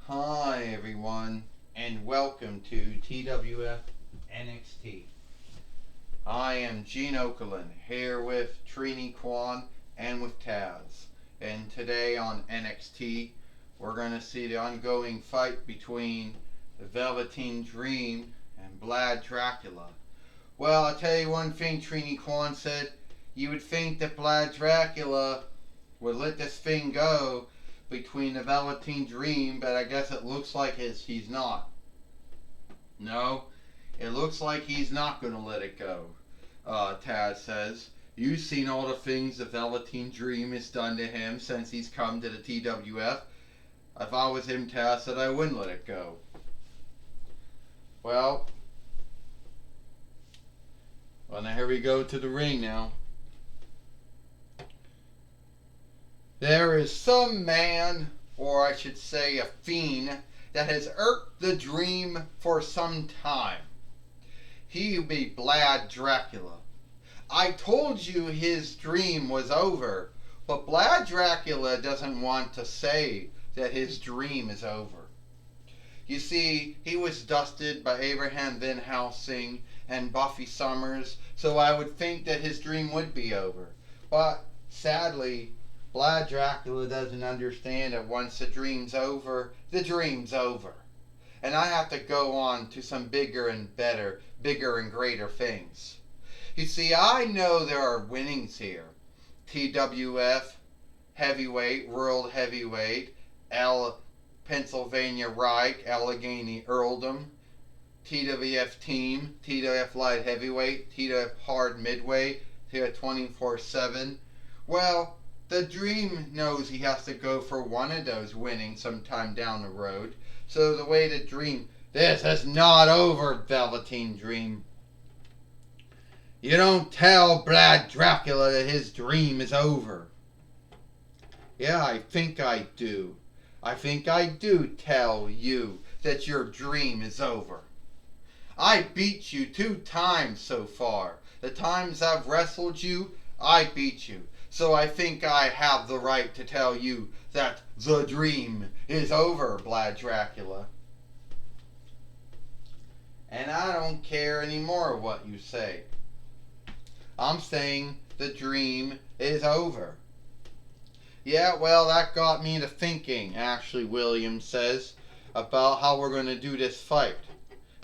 Hi everyone, and welcome to TWF NXT. I am Gene Okerlund, here with Trini Kwan and with Taz. And today on NXT, we're going to see the ongoing fight between the Velveteen Dream and Vlad Dracula. Well, I'll tell you one thing Trini Kwan said. You would think that Vlad Dracula would let this thing go between the Velveteen Dream, but I guess it looks like he's not. No, it looks like he's not going to let it go, Taz says. You've seen all the things the Velveteen Dream has done to him since he's come to the TWF. If I was him, Taz said I wouldn't let it go. Well, now here we go to the ring now. There is some man, or I should say a fiend, that has irked the Dream for some time. He be Vlad Dracula. I told you his dream was over, but Vlad Dracula doesn't want to say that his dream is over. You see, he was dusted by Abraham Van Helsing and Buffy Summers, so I would think that his dream would be over. But sadly, Vlad Dracula doesn't understand that once the dream's over, the dream's over. And I have to go on to some bigger and better, bigger and greater things. You see, I know there are winnings here. TWF, Heavyweight, World Heavyweight, Pennsylvania Reich, Allegheny Earldom, TWF Team, TWF Light Heavyweight, TWF Hard Midway, TWF 24/7. Well, the Dream knows he has to go for one of those winnings sometime down the road. So the way the Dream, this is not over, Velveteen Dream. You don't tell Vlad Dracula that his dream is over. Yeah, I think I do. I think I do tell you that your dream is over. I beat you 2 times so far. The times I've wrestled you, I beat you. So I think I have the right to tell you that the dream is over, Vlad Dracula. And I don't care anymore what you say. I'm saying the dream is over. Yeah, well, that got me to thinking, Ashley Williams says, about how we're going to do this fight.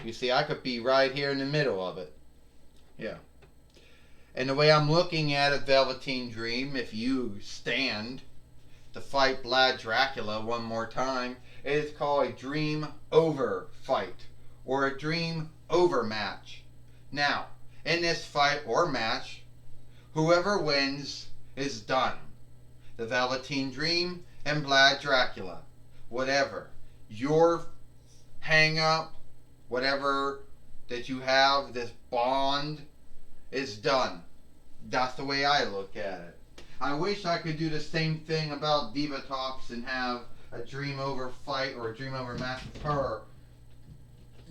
You see, I could be right here in the middle of it. Yeah. And the way I'm looking at it, Velveteen Dream, if you stand to fight Vlad Dracula one more time, it is called a Dream Over fight, or a Dream Over match. Now, in this fight or match, whoever wins is done. The Velveteen Dream and Vlad Dracula. Whatever your hang up, whatever that you have, this bond, is done. That's the way I look at it. I wish I could do the same thing about Diva Talks and have a Dream Over fight or a Dream Over match with her.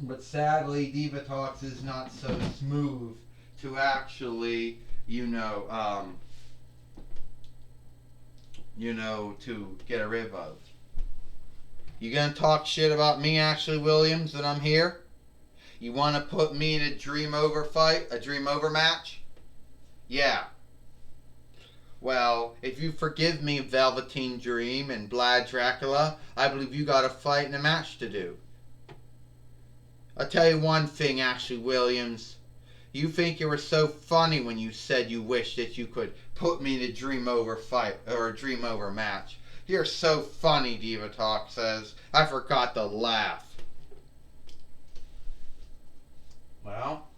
But sadly, Diva Talks is not so smooth to actually, to get rid of. You gonna talk shit about me, Ashley Williams, that I'm here? You want to put me in a Dream Over fight? A Dream Over match? Yeah. Well, if you forgive me, Velveteen Dream and Vlad Dracula, I believe you got a fight and a match to do. I'll tell you one thing, Ashley Williams. You think you were so funny when you said you wished that you could put me in a Dream Over fight or a Dream Over match. You're so funny, Diva Talk says. I forgot to laugh. Well,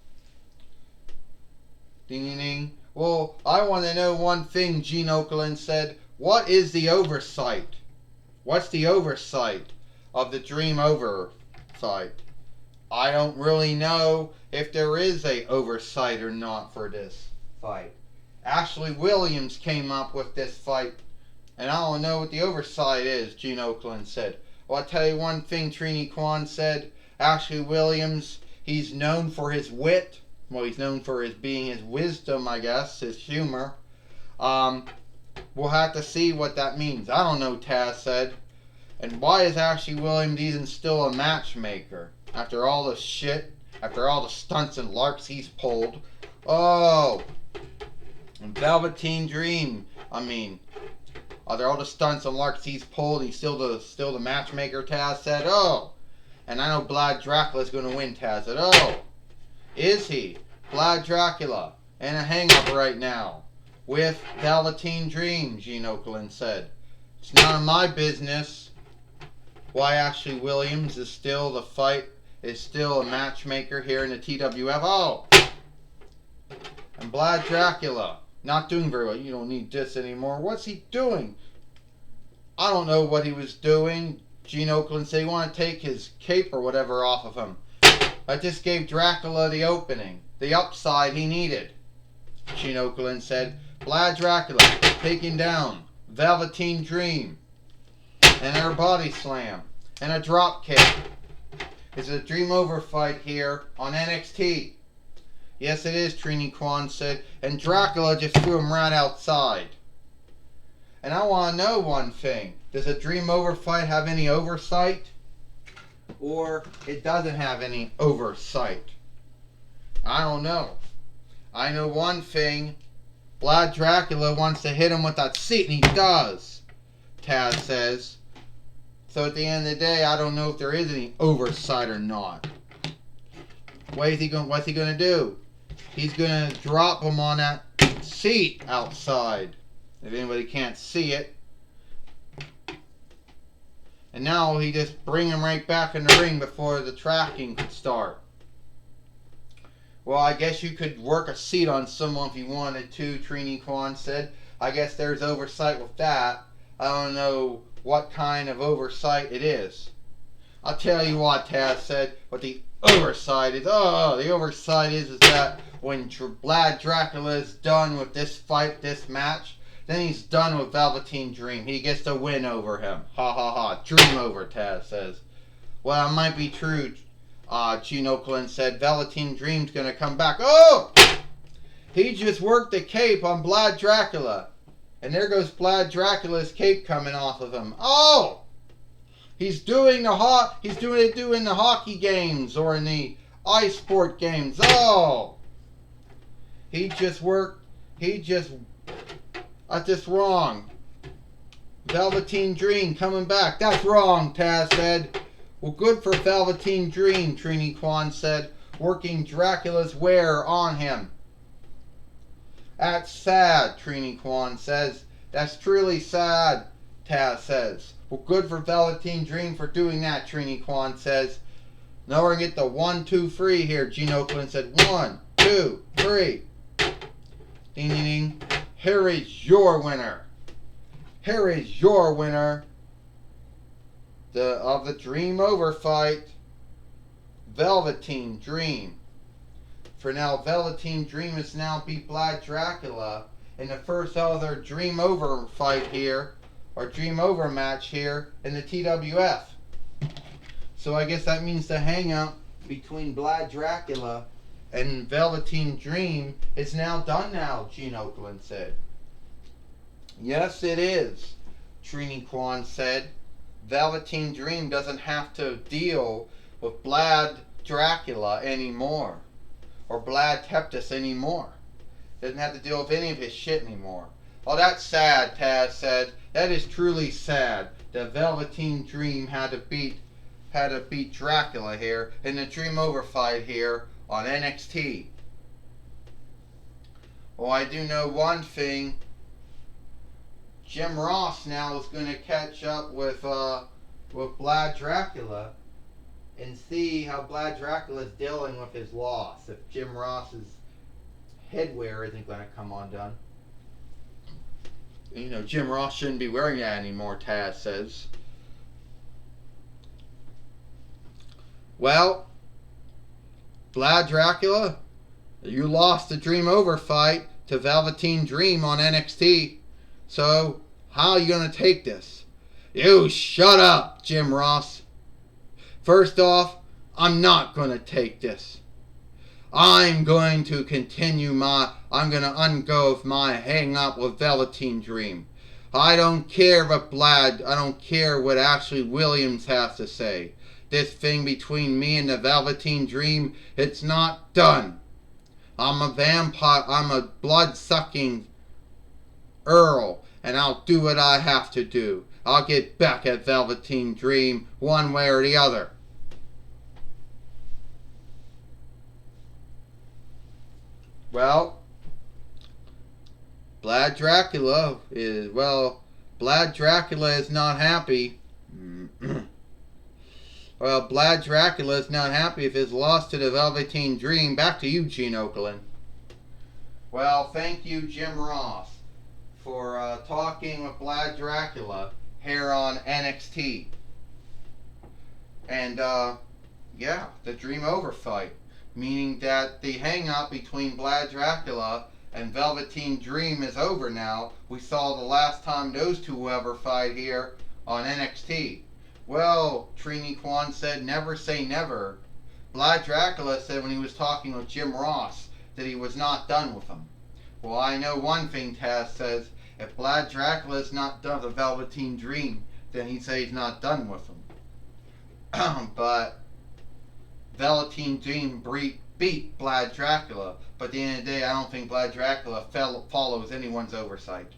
ding ding ding. Well, I want to know one thing, Gene Okerlund said. What is the oversight? What's the oversight of the Dream Over fight? I don't really know if there is a oversight or not for this fight. Ashley Williams came up with this fight, and I don't know what the oversight is, Gene Okerlund said. Well, I'll tell you one thing Trini Kwan said. Ashley Williams, he's known for his wit. Well, he's known for his wisdom, I guess, his humor. We'll have to see what that means. I don't know, Taz said. And why is Ashley Williams even still a matchmaker? After all the shit, after all the stunts and larks he's pulled. Oh, Velveteen Dream. After all the stunts and larks he's pulled, he's still the matchmaker, Taz said. Oh, and I know Vlad Dracula's going to win, Taz said. Oh, is he? Vlad Dracula in a hang-up right now with Velveteen Dream, Gene Okerlund said. It's none of my business why Ashley Williams is still a matchmaker here in the TWF. Oh! And Vlad Dracula, not doing very well. You don't need this anymore. What's he doing? I don't know what he was doing. Gene Okerlund said he wanted to take his cape or whatever off of him. I just gave Dracula the opening, the upside he needed. Gene Okerlund said, Vlad Dracula taking down Velveteen Dream and her body slam and a drop kick. It's a Dream Over fight here on NXT. Yes, it is, Trini Kwan said, and Dracula just threw him right outside. And I want to know one thing. Does a Dream Over fight have any oversight? Or it doesn't have any oversight? I don't know. I know one thing. Vlad Dracula wants to hit him with that seat, and he does, Taz says. So at the end of the day, I don't know if there is any oversight or not. What's he going to do? He's going to drop him on that seat outside. If anybody can't see it. And now he just bring him right back in the ring before the tracking could start. Well, I guess you could work a seat on someone if you wanted to, Trini Kwan said. I guess there's oversight with that. I don't know what kind of oversight it is. I'll tell you what, Taz said, what the oversight is. Oh, the oversight is that when Vlad Dracula is done with this fight, this match, then he's done with Velveteen Dream. He gets to win over him. Ha ha ha. Dream over, Taz says. Well, it might be true, Gene Okerlund said. Velveteen Dream's going to come back. Oh! He just worked the cape on Vlad Dracula. And there goes Vlad Dracula's cape coming off of him. Oh! He's doing the hockey games or in the ice sport games. Oh! That's just wrong. Velveteen Dream coming back. That's wrong, Taz said. Well, good for Velveteen Dream, Trini Kwan said, working Dracula's wear on him. That's sad, Trini Kwan says. That's truly sad, Taz says. Well, good for Velveteen Dream for doing that, Trini Kwan says. Now we're going to get the 1, 2, 3 here, Gene Okerlund said. 1, 2, 3. Ding, ding, ding. Here is your winner. Here is your winner of the Dream Over fight, Velveteen Dream. For now, Velveteen Dream has now beat Vlad Dracula in the first other Dream Over fight here, or Dream Over match here in the TWF. So I guess that means the hang-up between Vlad Dracula and Velveteen Dream is now done now, Gene Okerlund said. Yes, it is, Trini Kwan said. Velveteen Dream doesn't have to deal with Vlad Dracula anymore. Or Vlad Teptis anymore. Doesn't have to deal with any of his shit anymore. Oh, that's sad, Taz said. That is truly sad that Velveteen Dream had to beat Dracula here in the Dream Over fight here on NXT. Well, I do know one thing. Jim Ross now is going to catch up with Vlad Dracula and see how Vlad Dracula is dealing with his loss. If Jim Ross's headwear isn't going to come undone. You know, Jim Ross shouldn't be wearing that anymore, Taz says. Well, Vlad Dracula, you lost the Dream Over fight to Velveteen Dream on NXT. So, how are you going to take this? You shut up, Jim Ross. First off, I'm not going to take this. I'm going to continue I'm going to ungo of my hang up with Velveteen Dream. I don't care what Ashley Williams has to say. This thing between me and the Velveteen Dream, it's not done. I'm a vampire, I'm a blood-sucking Earl, and I'll do what I have to do. I'll get back at Velveteen Dream one way or the other. Well, Vlad Dracula is not happy. Well, Vlad Dracula is not happy if his loss to the Velveteen Dream. Back to you, Gene Okerlund. Well, thank you, Jim Ross, for talking with Vlad Dracula here on NXT. And, yeah, the Dream Over fight. Meaning that the hang-up between Vlad Dracula and Velveteen Dream is over now. We saw the last time those two will ever fight here on NXT. Well, Trini Kwan said never say never. Vlad Dracula said when he was talking with Jim Ross that he was not done with him. Well, I know one thing Taz says. If Vlad Dracula is not done with the Velveteen Dream, then he'd say he's not done with him. But Velveteen Dream beat Vlad Dracula, but at the end of the day, I don't think Vlad Dracula follows anyone's oversight.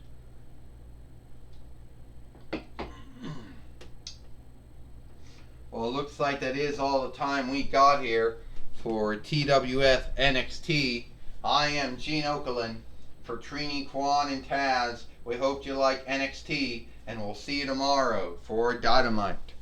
Well, it looks like that is all the time we got here for TWF NXT. I am Gene Okerlund for Trini Kwan and Taz. We hope you like NXT, and we'll see you tomorrow for Dynamite.